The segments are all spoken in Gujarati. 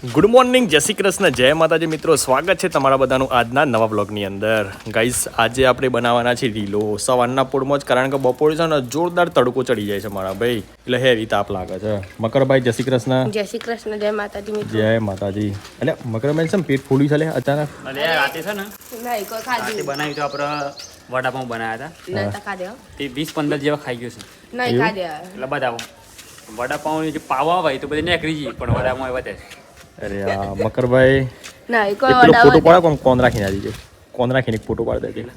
ગુડ મોર્નિંગ, જય શ્રી કૃષ્ણ, જય માતાજી મિત્રો. સ્વાગત છે તમારા બધાનું આજના નવા બ્લોગની અંદર. ગાઈસ, આજે આપણે બનાવવાના છે રીલો સવારના પોળમાં જ, કારણ કે બપોરે છે ને જોરદાર તડકો ચડી જાય છે મારા ભાઈ, એટલે હેવી તાપ લાગે છે. મકરભાઈ જય શ્રી કૃષ્ણ. જય શ્રી કૃષ્ણ, જય માતાજી મિત્રો. જય માતાજી. એટલે મકરભાઈ છે પેટ ફૂલ્યું છે અચાનક. અરે રાતે છે ને નહીં કોઈ ખાધું બનાવી તો આપણે વડાપાઉં બનાવ્યા હતા. નહીં તો ખાધે તે 20-15 જેવા ખાઈ ગયું છે. નહીં ખાધે એટલે બધા વડાપાઉં જે પાવા હોય તો બધી નીકળી જઈએ, પણ વડાપાઉં વધે. અરે આ મકરભાઈ નહીં કોઈ પેલો ફોટો ઓર્ડર પાડે, કોણ રાખીને આવી જાય, કોણ રાખીને એક ફોટો પાડી દેજે.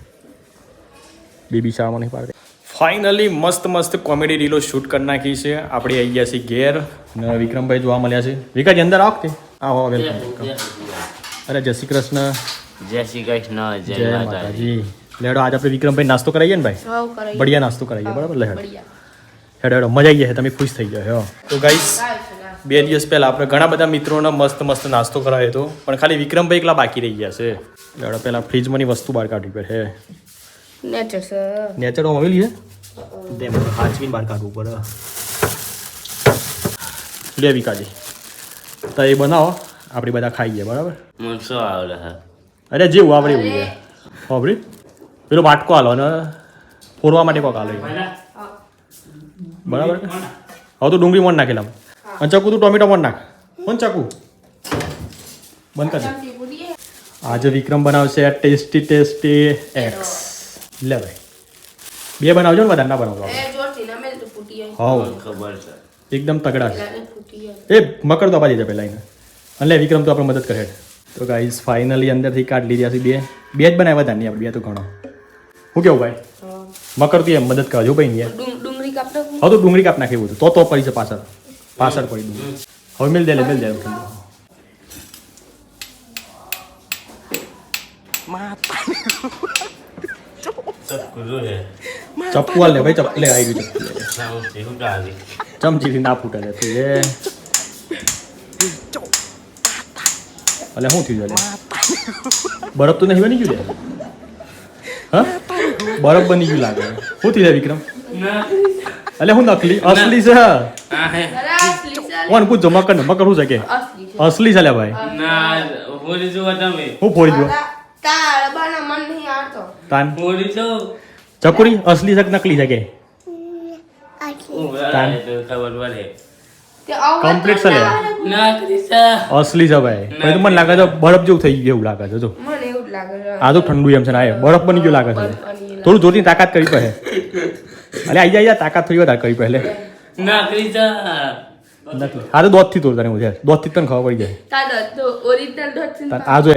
બેબી શાળામાં નહીં પાડે. ફાઇનલી મસ્ત મસ્ત કોમેડી રીલો શૂટ કરી નાખી છે. આપણે આવી ગયા છીએ ઘેર ને વિક્રમભાઈ જોવા મળ્યા છે. વિકાજી અંદર આવો કે આવો, વેલકમ. અરે જય શ્રી કૃષ્ણ. જય શ્રી કૃષ્ણ, જય માતાજી. લેડો આજે આપણે વિક્રમભાઈ નાસ્તો કરાવીએ ને ભાઈ, સૌ કરે બઢિયા નાસ્તો કરાવીએ, બરાબર? લેડો બઢિયા હેડો હેડો, મજા આવી જાય, તમે ખુશ થઈ ગયા હો. તો ગાઈસ 2 દિવસ પહેલા આપણે ઘણા બધા મિત્રોને મસ્ત મસ્ત નાસ્તો કરાવ્યો હતો, પણ ખાલી વિક્રમભાઈ એકલા બાકી રહી ગયા છે. લેડો પહેલા ફ્રીજમાંની વસ્તુ બહાર કાઢવી પડે. નેચર સર નેચર આવેલી છે તેમ હાચવીને બહાર કાઢવું પડે. લે વિકાજી, તો એ બનાવો, આપણે બધા ખાઈએ, બરાબર? મને શું આવડે છે? અરે જેવું આવડે એવું છે. ખબર? પેલો વાટકો હાલો ને ફોરવા માટે કોક હાલો, બરાબર? હવે તો ડુંગળી મોણ નાખેલા અને ચકુ તું ટોમેટો મોણ નાખ. કોણ ચકુ બંધ કરી દે. આજે વિક્રમ બનાવશે ટેસ્ટી એક્સ. લે ભાઈ, 2 બનાવજો ને, બધા ના બનાવજો. એ જોરથી ના મેલ તો ફૂટી જાય. હાવ ખબર છે. એકદમ તગડા છે. પેલાને ફૂટી જાય. એ મકર તો અપાજી જાય પહેલા એને. અને લે વિક્રમ તો આપણે મદદ કરે. તો ગાઈસ ફાઇનલી અંદરથી કાઢ લીધા છે. બે જ બનાવ્યા હતા, નહીં આપણે 2 તો ઘણો. શું કેવું ભાઈ? મકર તો એમ મદદ કરજો ભાઈ ને. ડુંગળી કાપતો હવે તો ડુંગળી કાપ નાખે એવું તો પડી છે પાછળ પડી ડુંગળી. હવે મેલ દે મેલ દે. ચપ્પુ હાલ લે ભાઈ, ચપ્પુ લે, આવી ગયું ચપ્પુ. ચમચીથી ના ફૂટે લે તું એ. અલે શું થયું લે? બરફ તો નહીં બની ગયું લે? હા, બરફ બની ગયું લાગે. શું થયું લે વિક્રમ? અલે હું નકલી અસલી છે? કોણ પૂછજો? મકર ને મકર શું છે કે અસલી છે લે ભાઈ? હું ફોડી દઉં તાર બના મન નહીં આવતો. તાન ચકુરી અસલી છે કે નકલી છે કે? તે આવું કમ્પ્લીટ છે લે, અસલી છે ભાઈ. પણ તો મને લાગે છે બરફ જેવું થઈ ગયું એવું લાગે છે. જો મને એવું જ લાગે છે. આ તો ઠંડુ એમ છે ને, આ બરફ બની ગયું લાગે છે. થોડું જોરથી તાકાત કરી પડે. અલે આઈ જાય તાકાત થોડી વધારે કરી પહેલે. નકલી આ તો દોધથી તોડ તને છે, દોધથી તને ખબર પડી જાય. તાર તો ઓરિજિનલ ડોટ છે. આ જો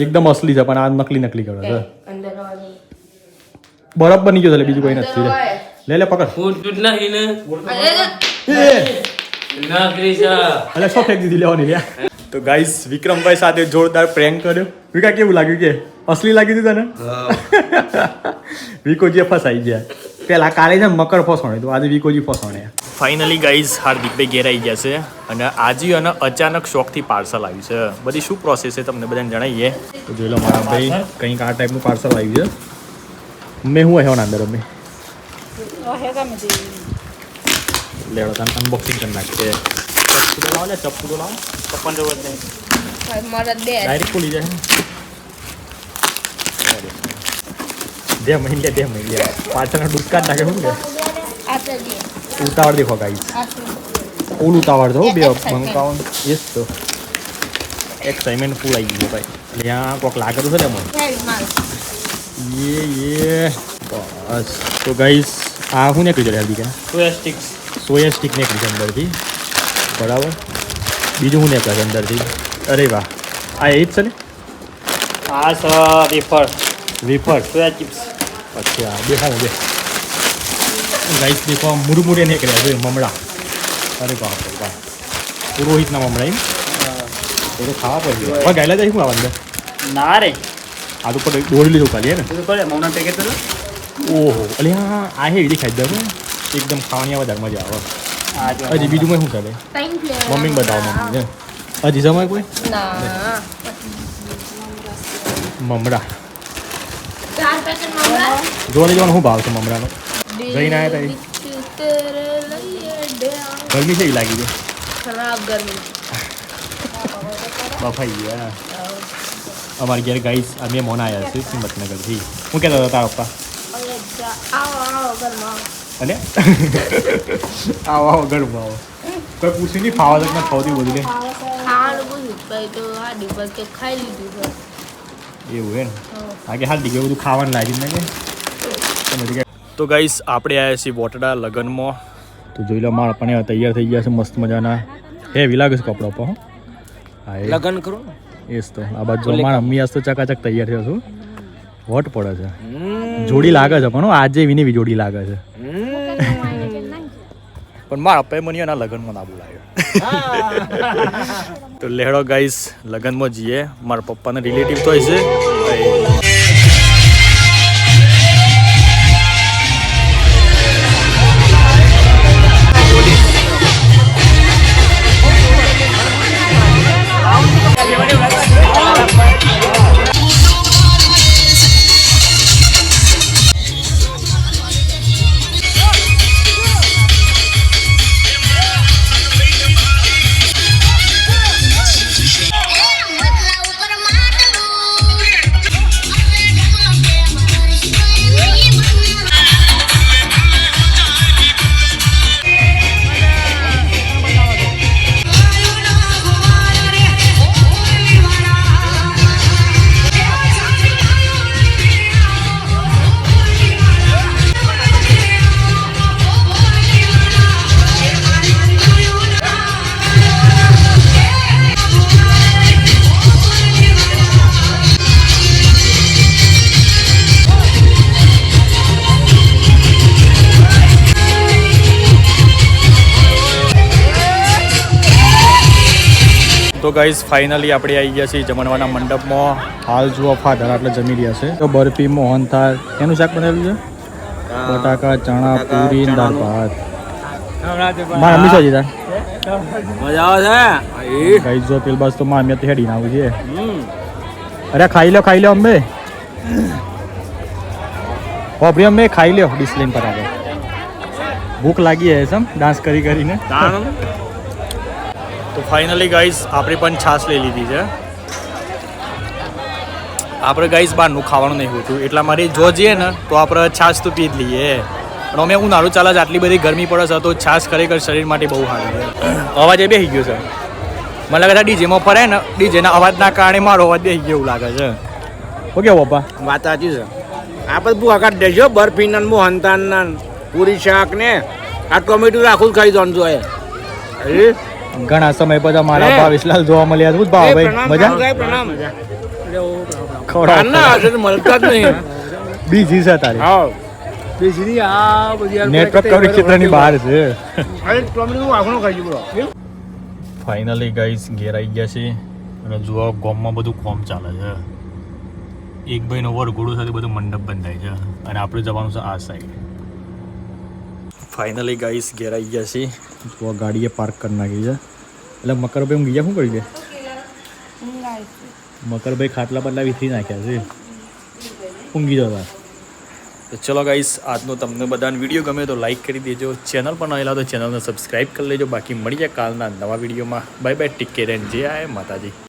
એકદમ અસલી છે, પણ આ નકલી કરે છે. અંદર આવવાનું. બરફ બની ગયો છે, બીજું કોઈ નથી. લે લે પકડ. અલે શું ફેંક દીધી લેવાની લે. તો ગાઈસ વિક્રમભાઈ સાથે જોરદાર પ્રેન્ક કર્યો. વિકા કેવું લાગ્યું કે અસલી લાગી હતી તને? વિકોજી ફસાઈ ગયા. પેલા કાલે છે મકર ફસવાણે, તો આજે વિકોજી ફસવાણે. ફાઇનલી ગાઈઝ હાર્દિકભાઈ ઘેર આવી ગયા છે અને આજે અને અચાનક શોખથી પાર્સલ આવ્યું છે. બધી શું પ્રોસેસ છે તમને બધાને જણાવીએ. તો જોઈ લો મારા ભાઈ, કંઈક આ ટાઈપનું પાર્સલ આવ્યું છે. મેં હું આવ્યો અંદર અમે લેવડો તને અનબોક્સિંગ કરી નાખીએ. ચપ્પુ તો લાવો ને, ચપ્પુ તો લાવો. ચપ્પન જરૂર નહીં, મારા દે ડાયરેક્ટ ખોલી જાય. 2 મહિને 2 મહિને પાછળના ડુસ્કા નાખે. શું કે આ તો દે ઉતાવળ દેખો ગાઈસ, આ શું ફૂલ ઉતાવળ તો 2 મંગાવવાનું એ જ તો. એક્સાઇટમેન્ટ ફૂલ આવી ગયું ભાઈ. એટલે ત્યાં કોક લાગે તો છે ને મને હેડ માર એ બસ. તો ગાઈસ આ શું નીકળી જાય હલ્દી કે સોયા સ્ટિક નીકળી છે અંદરથી, બરાબર. બીજું શું નીકળે છે અંદરથી? અરે વાહ, આ એ જ છે ને? Wafer soya chips. અચ્છા દેખાવ દે ગાઈસ, દેખો મુરમુરે નીકળ્યા છે મમડા. અરે બાપ રે બાપ, પુરોહિતના મમડા એમ. તો ખાવા પડશે. હવે ગાયલા જાય શું આવવા અંદર? ના રે, આ તો પર દોડી લીધું ખાલી હે ને. મૌના પેકેટ તો ઓહો, અલે હા આ હેવી ખાઈ દઉં એકદમ. ખાવાની વધારે મજા આવે. હજી બીજું શું ચાલે? ટાઈમ ફ્લેવર મમ્મી બતાવો. મમ્મી હજી જમાય કોઈ ના મમડા 4 પેકેટ મમરા જોવા જવાનું શું ભાવ છે મમરાનો? જઈને આવ્યા હતા. ગરમી છે એ લાગી છે. ખરાબ ગરમી બફાઈ ગયા અમારી ઘેર ગાઈસ આ મહેમાન આવ્યા છે હિંમતનગરથી હું કહેતો હતો તારા પપ્પા હવે આવો ઘરમાં અને આવો આવો ઘરમાં આવો કોઈ પૂછ્યું નહીં ફાવા તક થતી બધું કે ખાવાનું પૂછ્યું પછી તો આ ડીબર કે ખાઈ લીધું છે એવું હે ને હા કે હાલ દીકરી બધું ખાવાનું લાગી ને કે તો ગાઈસ આપણે આવ્યા છીએ વોટડા લગ્નમાં તો જોઈ લો મારા પણ તૈયાર થઈ ગયા છે મસ્ત મજાના હેવી લાગે છે કપડા પર હા લગન કરું એ જ તો આ બાજુ મારા મમ્મી આજ તો ચકાચક તૈયાર થયો છું વોટ પડે છે જોડી લાગે છે પણ આજે વિની બી જોડી લાગે છે પણ મારા પપ્પાએ મને એના લગ્નમાં ના બોલાવ્યો તો લેહડો ગાઈસ લગ્નમાં જઈએ મારા પપ્પાના રિલેટિવ તો હશે તો ગાઈઝ ફાઇનલી આપણે આવી ગયા છીએ જમણવાના મંડપમાં હાલ જુઓ ફાધર આટલે જમી રહ્યા છે તો બરફી મોહનથાળ એનું શાક બનાવેલું છે બટાકા ચણા પૂરી દાળ ભાત મારા મમ્મી શું જીધા મજા આવે છે ગાઈઝ જો પેલ બસ તો મારા મેં હેડી ના આવું છે અરે ખાઈ લો અમ્મે હોભરી અમ્મે ખાઈ લો ડિસ્પ્લેન પર આગળ ભૂખ લાગી હે સમ ડાન્સ કરી કરીને તો ફાઇનલી ગાઈઝ આપણે પણ છાશ લઈ લીધી છે આપણે ગાઈઝ બહારનું ખાવાનું નહીં હોતું એટલા માટે જો જઈએ ને તો આપણે છાશ તો પી જ લઈએ પણ અમે ઉનાળું ચાલે છે આટલી બધી ગરમી પડે છે તો છાશ ખરેખર શરીર માટે બહુ સારું છે અવાજ એ બેસી ગયો છે મને લાગે છે ડીજેમાં ફરે ને ડીજેના અવાજના કારણે મારો અવાજ બેસી ગયો એવું લાગે છે ઓકે પપ્પા વાત સાચી છે આપણે બુઆકાત દેજો બરફીના મોહનતાના પૂરી શાક ને આ ટોમેટું રાખું ખાઈ જવાનું જોઈએ ઘણા સમય પછી મારા ભાવેશલાલ જોવા મળ્યા શું ભાવ ભાઈ મજા પ્રણામ ખવડાવ મળતા જ નહીં બીજી છે તારી હા નેટવર્ક કવરેજ ક્ષેત્રની બહાર છે ટોમેટું આખું ખાઈ બોલો ફાઇનલી ગાઈસ ઘેર આવી ગયા છે અને જુઓ ગામમાં બધું કોમ ચાલે છે એક ભાઈનો વરઘોડો સાથે બધું મંડપ બંધાય છે અને આપણે જવાનું છે આ સાઈડ ફાઇનલી ગાઈસ ઘેર આવી ગયા છે જુઓ ગાડીએ પાર્ક કરી નાખી છે એટલે મકરભાઈ હું ગયા શું કરી દે મકરભાઈ ખાટલા બદલા વિખરી નાખ્યા છે ઊંઘી જતા તો ચલો ગાઈસ આજનો તમને બધાને વિડીયો ગમે તો લાઈક કરી દેજો ચેનલ પર નવેલા તો ચેનલને સબસ્ક્રાઈબ કરી લેજો બાકી મળી જાય કાલના નવા વિડીયોમાં bye bye take care and જય આય માતાજી